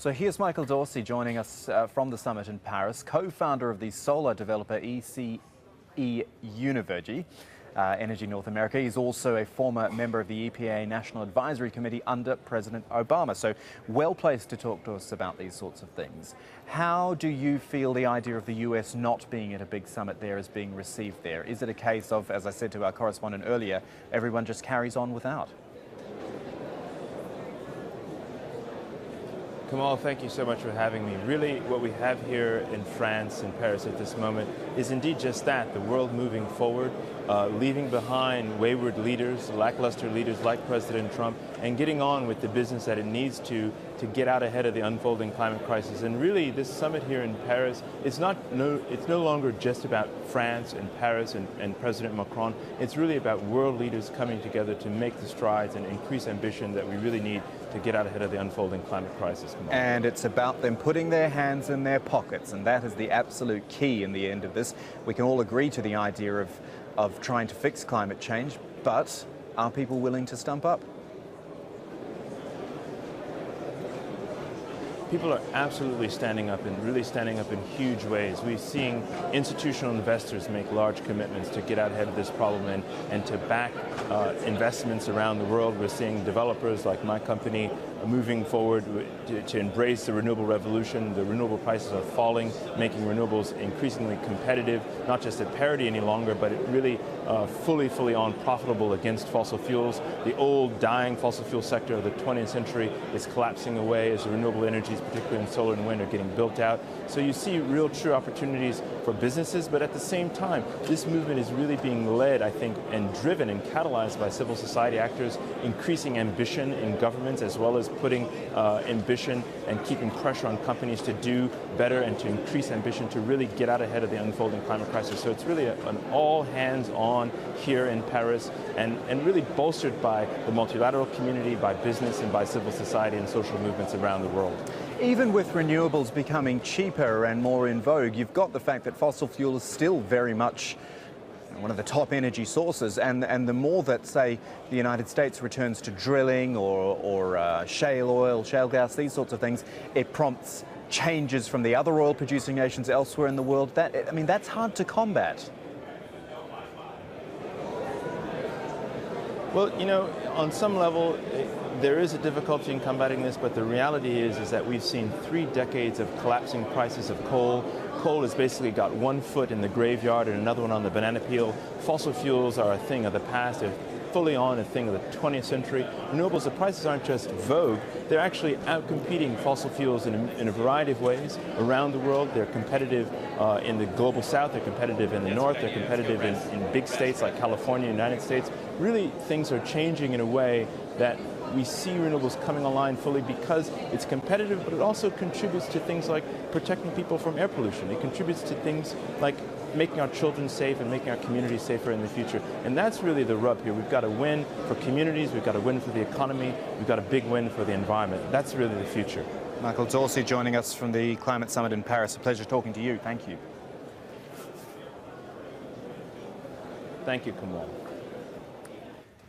So here's Michael Dorsey joining us from the summit in Paris, co-founder of the solar developer ECE Univergy, Energy North America. He's also a former member of the EPA National Advisory Committee under President Obama. So well placed to talk to us about these sorts of things. How do you feel the idea of the US not being at a big summit there is being received there? Is it a case of, as I said to our correspondent earlier, everyone just carries on without? Kamal, thank you so much for having me. Really, what we have here in France, in Paris at this moment, is indeed just that, the world moving forward, leaving behind wayward leaders, lackluster leaders like President Trump, and getting on with the business that it needs to get out ahead of the unfolding climate crisis. And really, this summit here in Paris, it's no longer just about France and Paris and President Macron. It's really about world leaders coming together to make the strides and increase ambition that we really need to get out ahead of the unfolding climate crisis. And it's about them putting their hands in their pockets, and that is the absolute key in the end of this. We can all agree to the idea of trying to fix climate change, but are people willing to stump up? People are absolutely standing up and really standing up in huge ways. We're seeing institutional investors make large commitments to get out ahead of this problem and to back investments around the world. We're seeing developers like my company moving forward to embrace the renewable revolution. The renewable prices are falling, making renewables increasingly competitive, not just at parity any longer, but it really fully on profitable against fossil fuels. The old dying fossil fuel sector of the 20th century is collapsing away as the renewable energies, particularly in solar and wind, are getting built out. So you see real true opportunities for businesses, but at the same time, this movement is really being led, I think, and driven and catalyzed by civil society actors, increasing ambition in governments, as well as putting ambition and keeping pressure on companies to do better and to increase ambition to really get out ahead of the unfolding climate crisis. So it's really an all hands on here in Paris and really bolstered by the multilateral community, by business and by civil society and social movements around the world. Even with renewables becoming cheaper and more in vogue, you've got the fact that fossil fuel is still very much one of the top energy sources, and the more that, say, the United States returns to drilling or shale oil, shale gas, these sorts of things, it prompts changes from the other oil-producing nations elsewhere in the world. That's hard to combat. Well, on some level, there is a difficulty in combating this, but the reality is that we've seen 3 decades of collapsing prices of coal. Coal has basically got one foot in the graveyard and another one on the banana peel. Fossil fuels are a thing of the past. They're fully on a thing of the 20th century. Renewables, the prices aren't just vogue. They're actually outcompeting fossil fuels in a variety of ways around the world. They're competitive in the global south. They're competitive in the north. They're competitive in big states like California, United States. Really, things are changing in a way that we see renewables coming online fully because it's competitive, but it also contributes to things like protecting people from air pollution. It contributes to things like making our children safe and making our communities safer in the future. And that's really the rub here. We've got to win for communities, we've got to win for the economy, we've got a big win for the environment. That's really the future. Michael Dorsey joining us from the Climate Summit in Paris. A pleasure talking to you. Thank you. Thank you, Kamal.